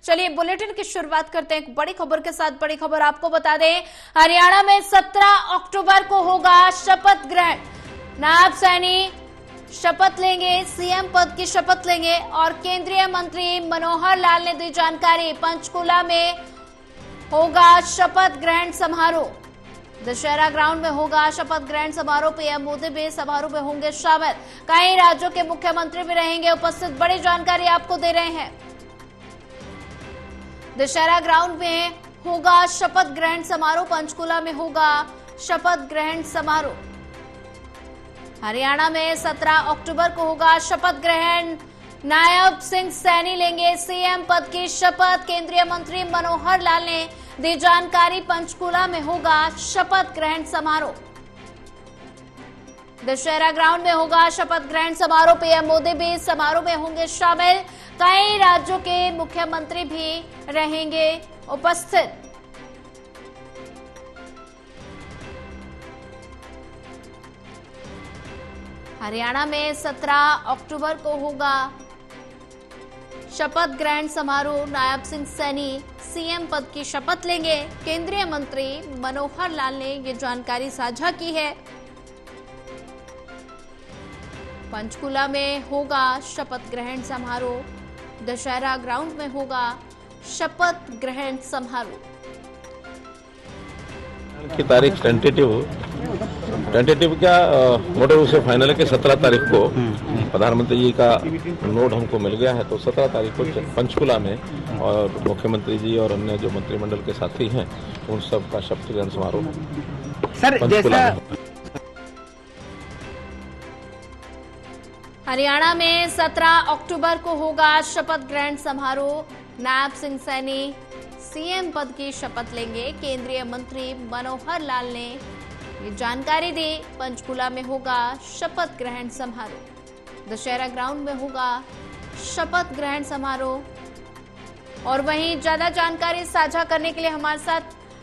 चलिए बुलेटिन की शुरुआत करते हैं एक बड़ी खबर के साथ। बड़ी खबर आपको बता दें, हरियाणा में 17 अक्टूबर को होगा शपथ ग्रहण। नायब सैनी शपथ लेंगे, सीएम पद की शपथ लेंगे और केंद्रीय मंत्री मनोहर लाल ने दी जानकारी। पंचकुला में होगा शपथ ग्रहण समारोह। दशहरा ग्राउंड में होगा शपथ ग्रहण समारोह। पीएम मोदी भी समारोह में होंगे शामिल। कई राज्यों के मुख्यमंत्री भी रहेंगे उपस्थित। बड़ी जानकारी आपको दे रहे हैं। दशहरा ग्राउंड में होगा शपथ ग्रहण समारोह। पंचकुला में होगा शपथ ग्रहण समारोह। हरियाणा में 17 अक्टूबर को होगा शपथ ग्रहण। नायब सिंह सैनी लेंगे सीएम पद की शपथ। केंद्रीय मंत्री मनोहर लाल ने दी जानकारी। पंचकुला में होगा शपथ ग्रहण समारोह। दशहरा ग्राउंड में होगा शपथ ग्रहण समारोह। पीएम मोदी भी समारोह में होंगे शामिल। कई राज्यों के मुख्यमंत्री भी रहेंगे उपस्थित। हरियाणा में 17 अक्टूबर को होगा शपथ ग्रहण समारोह। नायब सिंह सैनी सीएम पद की शपथ लेंगे। केंद्रीय मंत्री मनोहर लाल ने ये जानकारी साझा की है। पंचकुला में होगा शपथ ग्रहण समारोह। दशहरा ग्राउंड में होगा शपथ ग्रहण समारोह। की तारीख टेंटेटिव क्या मोटे रूप से फाइनल है कि 17 तारीख को प्रधानमंत्री जी का नोट हमको मिल गया है, तो 17 तारीख को पंचकुला में और मुख्यमंत्री जी और अन्य जो मंत्रिमंडल के साथी हैं उन सब का शपथ ग्रहण समारोह सर पंचकुला में। हरियाणा में 17 अक्टूबर को होगा शपथ ग्रहण समारोह। नायब सिंह सैनी सीएम पद की शपथ लेंगे। केंद्रीय मंत्री मनोहर लाल ने ये जानकारी दी। पंचकुला में होगा शपथ ग्रहण समारोह। दशहरा ग्राउंड में होगा शपथ ग्रहण समारोह। और वहीं ज्यादा जानकारी साझा करने के लिए हमारे साथ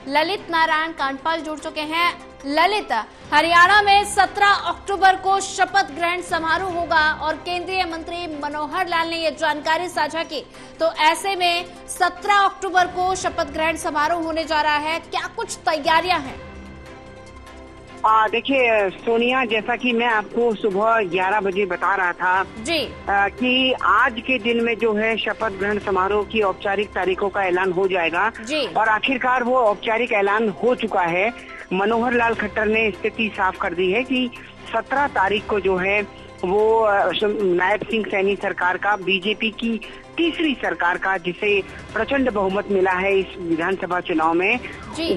ललित नारायण कांडपाल जुड़ चुके हैं। ललित, हरियाणा में 17 अक्टूबर को शपथ ग्रहण समारोह होगा और केंद्रीय मंत्री मनोहर लाल ने यह जानकारी साझा की, तो ऐसे में 17 अक्टूबर को शपथ ग्रहण समारोह होने जा रहा है। क्या कुछ तैयारियां हैं? देखिए सोनिया, जैसा कि मैं आपको सुबह 11 बजे बता रहा था जी कि आज के दिन में जो है शपथ ग्रहण समारोह की औपचारिक तारीखों का ऐलान हो जाएगा जी। और आखिरकार वो औपचारिक ऐलान हो चुका है। मनोहर लाल खट्टर ने स्थिति साफ कर दी है कि 17 तारीख को जो है वो नायब सिंह सैनी सरकार का, बीजेपी की तीसरी सरकार का, जिसे प्रचंड बहुमत मिला है इस विधानसभा चुनाव में,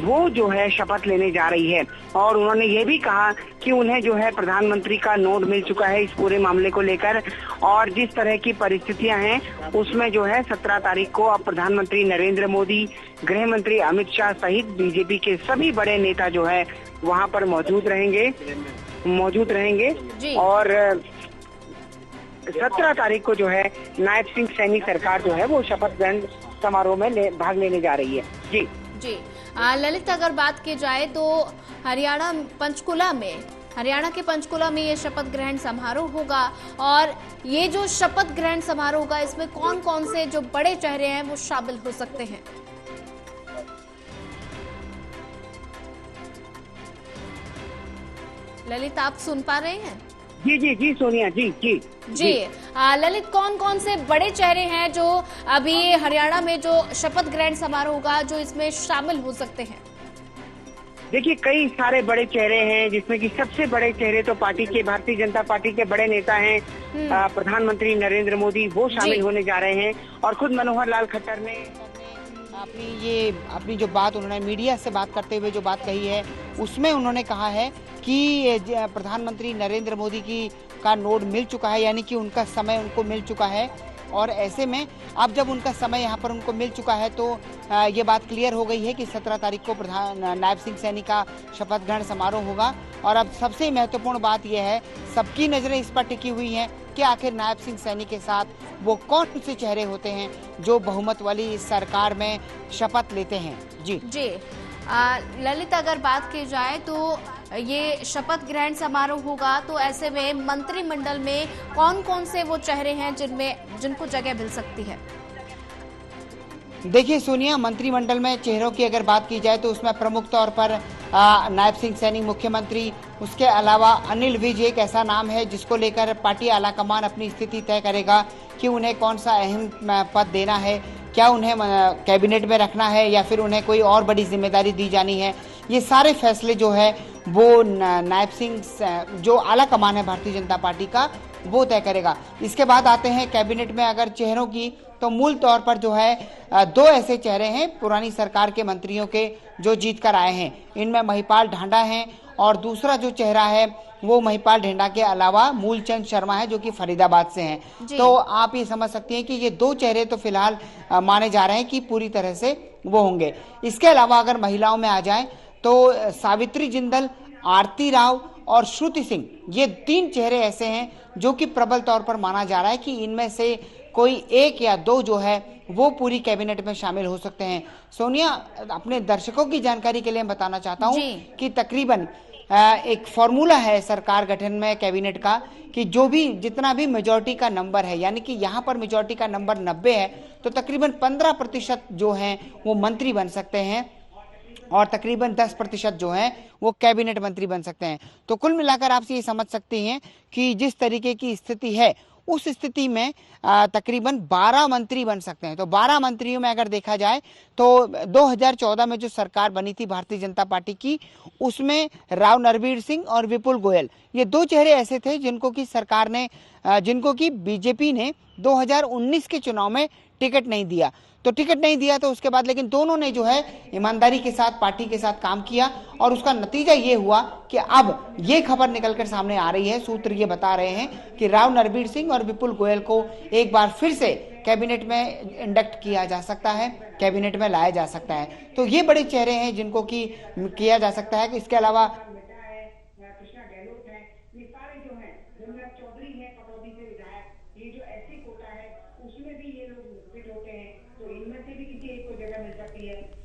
वो जो है शपथ लेने जा रही है। और उन्होंने ये भी कहा कि उन्हें जो है प्रधानमंत्री का नोट मिल चुका है इस पूरे मामले को लेकर, और जिस तरह की परिस्थितियां हैं उसमें जो है 17 तारीख को अब प्रधानमंत्री नरेंद्र मोदी, गृह मंत्री अमित शाह सहित बीजेपी के सभी बड़े नेता जो है वहाँ पर मौजूद रहेंगे और 17 तारीख को जो है नायब सिंह सैनी सरकार जो है वो शपथ ग्रहण समारोह में भाग लेने जा रही है। जी जी ललित, अगर बात की जाए तो हरियाणा के पंचकुला में ये शपथ ग्रहण समारोह होगा और ये जो शपथ ग्रहण समारोह होगा इसमें कौन कौन से जो बड़े चेहरे हैं वो शामिल हो सकते हैं? ललित, आप सुन पा रहे हैं? जी सोनिया, जी ललित, कौन कौन से बड़े चेहरे हैं जो अभी हरियाणा में जो शपथ ग्रहण समारोह होगा जो इसमें शामिल हो सकते हैं? देखिए कई सारे बड़े चेहरे हैं, जिसमें कि सबसे बड़े चेहरे तो भारतीय जनता पार्टी के बड़े नेता हैं। प्रधानमंत्री नरेंद्र मोदी वो शामिल होने जा रहे हैं और खुद मनोहर लाल खट्टर ने अपनी जो बात उन्होंने मीडिया से बात करते हुए जो बात कही है उसमें उन्होंने कहा है कि प्रधानमंत्री नरेंद्र मोदी का नोट मिल चुका है, यानी कि उनका समय उनको मिल चुका है। और ऐसे में अब जब उनका समय यहाँ पर उनको मिल चुका है तो ये बात क्लियर हो गई है कि 17 तारीख को नायब सिंह सैनी का शपथ ग्रहण समारोह होगा। और अब सबसे महत्वपूर्ण बात यह है, सबकी नजरें इस पर टिकी हुई हैं कि आखिर नायब सिंह सैनी के साथ वो कौन से चेहरे होते हैं जो बहुमत वाली सरकार में शपथ लेते हैं। जी ललित, अगर बात की जाए तो ये शपथ ग्रहण समारोह होगा, तो ऐसे में मंत्रिमंडल में कौन कौन से वो चेहरे हैं जिनको जगह मिल सकती है? देखिए सोनिया, मंत्रिमंडल में चेहरों की अगर बात की जाए तो उसमें प्रमुख तौर पर नायब सिंह सैनी मुख्यमंत्री, उसके अलावा अनिल विज एक ऐसा नाम है जिसको लेकर पार्टी आलाकमान अपनी स्थिति तय करेगा कि उन्हें कौन सा अहम पद देना है, क्या उन्हें कैबिनेट में रखना है या फिर उन्हें कोई और बड़ी जिम्मेदारी दी जानी है। ये सारे फैसले जो है वो नायब सिंह जो आलाकमान है भारतीय जनता पार्टी का वो तय करेगा। इसके बाद आते हैं कैबिनेट में अगर चेहरों की, तो मूल तौर पर जो है दो ऐसे चेहरे हैं पुरानी सरकार के मंत्रियों के जो जीत कर आए हैं। इनमें महिपाल ढांडा हैं और दूसरा जो चेहरा है वो महिपाल ढांडा के अलावा मूलचंद शर्मा है जो कि फरीदाबाद से हैं। तो आप ये समझ सकते हैं कि ये दो चेहरे तो फिलहाल माने जा रहे हैं कि पूरी तरह से वो होंगे। इसके अलावा अगर महिलाओं में आ जाए तो सावित्री जिंदल, आरती राव और श्रुति सिंह, ये तीन चेहरे ऐसे हैं जो कि प्रबल तौर पर माना जा रहा है कि इनमें से कोई एक या दो जो है वो पूरी कैबिनेट में शामिल हो सकते हैं। सोनिया, अपने दर्शकों की जानकारी के लिए मैं बताना चाहता हूं कि तकरीबन एक फॉर्मूला है सरकार गठन में कैबिनेट का कि जो भी जितना भी मेजॉरिटी का नंबर है, यानी कि यहाँ पर मेजॉरिटी का नंबर 90 है, तो तकरीबन 15% जो हैं वो मंत्री बन सकते हैं और तकरीबन 10% जो हैं वो कैबिनेट मंत्री बन सकते हैं। तो कुल मिलाकर आप ये समझ सकती हैं कि जिस तरीके की स्थिति है उस स्थिति में तकरीबन 12 मंत्री बन सकते हैं। तो 12 मंत्रियों में अगर देखा जाए तो 2014 में जो सरकार बनी थी भारतीय जनता पार्टी की, उसमें राव नरवीर सिंह और विपुल गोयल, ये दो चेहरे ऐसे थे जिनको की सरकार ने जिनको की बीजेपी ने 2019 के चुनाव में टिकट नहीं दिया। तो टिकट नहीं दिया तो उसके बाद लेकिन दोनों ने जो है ईमानदारी के साथ पार्टी के साथ काम किया और उसका नतीजा ये हुआ कि अब ये खबर निकलकर सामने आ रही है, सूत्र ये बता रहे हैं कि राव नरवीर सिंह और विपुल गोयल को एक बार फिर से कैबिनेट में इंडक्ट किया जा सकता है, कैबिनेट में लाया जा सकता है। तो ये बड़े चेहरे हैं जिनको की किया जा सकता है। इसके अलावा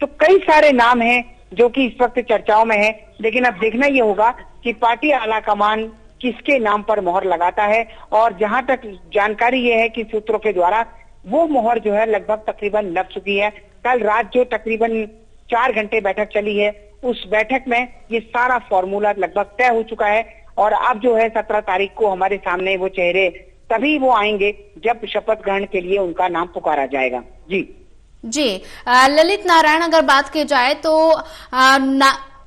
तो कई सारे नाम हैं जो कि इस वक्त चर्चाओं में है, लेकिन अब देखना ये होगा कि पार्टी आलाकमान किसके नाम पर मोहर लगाता है। और जहां तक जानकारी ये है कि सूत्रों के द्वारा वो मोहर जो है लगभग तकरीबन लग चुकी है। कल रात जो तकरीबन 4 घंटे बैठक चली है, उस बैठक में ये सारा फॉर्मूला लगभग तय हो चुका है और अब जो है 17 तारीख को हमारे सामने वो चेहरे तभी वो आएंगे जब शपथ ग्रहण के लिए उनका नाम पुकारा जाएगा। जी ललित नारायण, अगर बात की जाए तो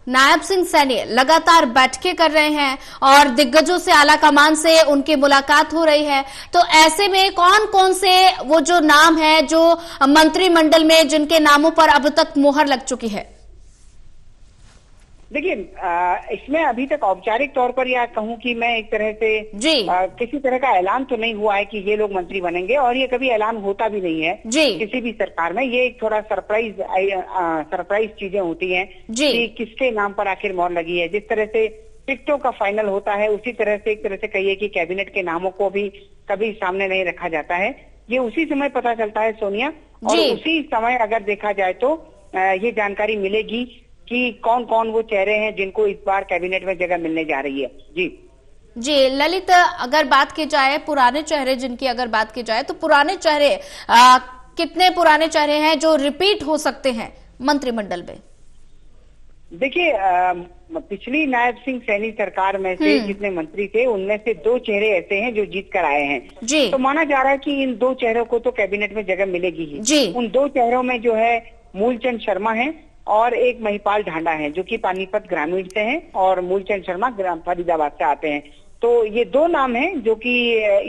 नायब सिंह सैनी लगातार बैठकें कर रहे हैं और दिग्गजों से, आलाकमान से उनकी मुलाकात हो रही है। तो ऐसे में कौन कौन से वो जो नाम है जो मंत्रिमंडल में जिनके नामों पर अब तक मोहर लग चुकी है? देखिए, इसमें अभी तक औपचारिक तौर पर या कहूं कि मैं एक तरह से किसी तरह का ऐलान तो नहीं हुआ है कि ये लोग मंत्री बनेंगे और ये कभी ऐलान होता भी नहीं है किसी भी सरकार में। ये एक थोड़ा सरप्राइज चीजें होती हैं कि किसके नाम पर आखिर मोहर लगी है। जिस तरह से टिकटों का फाइनल होता है उसी तरह से एक तरह से कहिए कि कैबिनेट के नामों को भी कभी सामने नहीं रखा जाता है। ये उसी समय पता चलता है सोनिया, और उसी समय अगर देखा जाए तो ये जानकारी मिलेगी कि कौन कौन वो चेहरे हैं जिनको इस बार कैबिनेट में जगह मिलने जा रही है। जी ललित, अगर बात की जाए पुराने चेहरे जिनकी अगर बात की जाए तो पुराने चेहरे कितने पुराने चेहरे हैं जो रिपीट हो सकते हैं मंत्रिमंडल में? देखिए, पिछली नायब सिंह सैनी सरकार में से जितने मंत्री थे उनमें से 2 चेहरे ऐसे हैं जो जीत कर आए हैं। तो माना जा रहा है कि इन 2 चेहरों को तो कैबिनेट में जगह मिलेगी ही। उन 2 चेहरों में जो है मूलचंद शर्मा है और एक महिपाल ढांडा है जो कि पानीपत ग्रामीण से हैं और मूलचंद शर्मा फरीदाबाद से आते हैं। तो ये 2 नाम हैं जो कि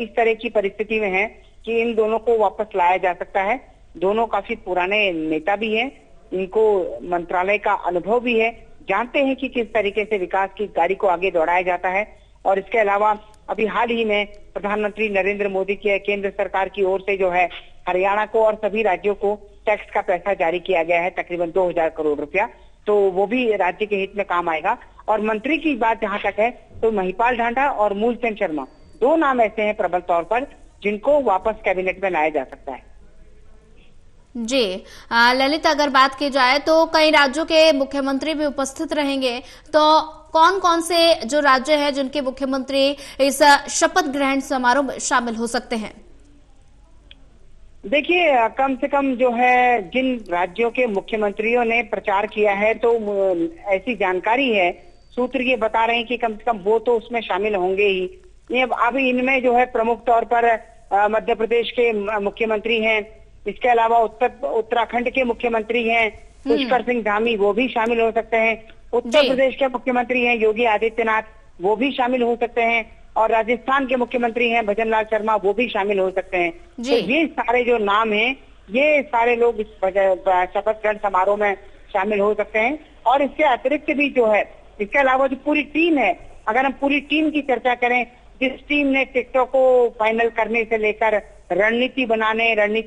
इस तरह की परिस्थिति में हैं कि इन दोनों को वापस लाया जा सकता है। दोनों काफी पुराने नेता भी हैं, इनको मंत्रालय का अनुभव भी है, जानते हैं कि किस तरीके से विकास की गाड़ी को आगे दौड़ाया जाता है। और इसके अलावा अभी हाल ही में प्रधानमंत्री नरेंद्र मोदी की केंद्र सरकार की ओर से जो है हरियाणा को और सभी राज्यों को टैक्स का पैसा जारी किया गया है, तकरीबन 2000 करोड़ रुपया, तो वो भी राज्य के हित में काम आएगा। और मंत्री की बात जहां तक है तो महिपाल ढांडा और मूलचंद शर्मा 2 नाम ऐसे हैं प्रबल तौर पर जिनको वापस कैबिनेट में लाया जा सकता है। ललित, अगर बात की जाए तो कई राज्यों के मुख्यमंत्री भी उपस्थित रहेंगे, तो कौन कौन से जो राज्य हैं जिनके मुख्यमंत्री इस शपथ ग्रहण समारोह में शामिल हो सकते हैं? देखिए, कम से कम जो है जिन राज्यों के मुख्यमंत्रियों ने प्रचार किया है, तो ऐसी जानकारी है, सूत्र ये बता रहे हैं कि कम से कम वो तो उसमें शामिल होंगे ही। ये अब इनमें जो है प्रमुख तौर पर मध्य प्रदेश के मुख्यमंत्री हैं, इसके अलावा उत्तराखंड के मुख्यमंत्री हैं पुष्कर सिंह धामी, वो भी शामिल हो सकते हैं। उत्तर प्रदेश के मुख्यमंत्री हैं योगी आदित्यनाथ, वो भी शामिल हो सकते हैं। और राजस्थान के मुख्यमंत्री हैं भजनलाल शर्मा, वो भी शामिल हो सकते हैं। तो ये सारे जो नाम हैं, ये सारे लोग इस शपथ ग्रहण समारोह में शामिल हो सकते हैं। और इसके अतिरिक्त भी जो है, इसके अलावा जो पूरी टीम है, अगर हम पूरी टीम की चर्चा करें, जिस टीम ने टिकटों को फाइनल करने से लेकर रणनीति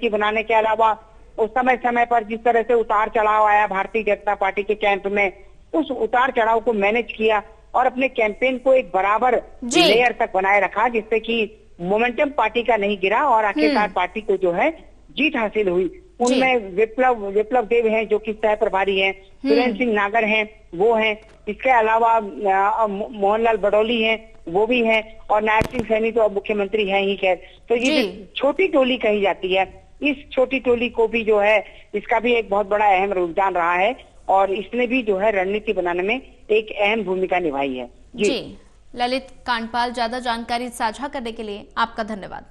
बनाने के अलावा उस समय पर जिस तरह से उतार चढ़ाव आया भारतीय जनता पार्टी के कैंप में, उस उतार चढ़ाव को मैनेज किया और अपने कैंपेन को एक बराबर लेयर तक बनाए रखा, जिससे कि मोमेंटम पार्टी का नहीं गिरा और आखिरकार पार्टी को जो है जीत हासिल हुई। उनमें विप्लव देव हैं जो कि सह प्रभारी हैं, सुरेंद्र सिंह नागर हैं, वो हैं, इसके अलावा मोहनलाल बडौली हैं, वो भी हैं, और नायब सिंह सैनी तो अब मुख्यमंत्री हैं ही। खैर, तो ये छोटी टोली कही जाती है, इस छोटी टोली को भी जो है, इसका भी एक बहुत बड़ा अहम योगदान रहा है और इसने भी जो है रणनीति बनाने में एक अहम भूमिका निभाई है। जी ललित कांडपाल, ज्यादा जानकारी साझा करने के लिए आपका धन्यवाद।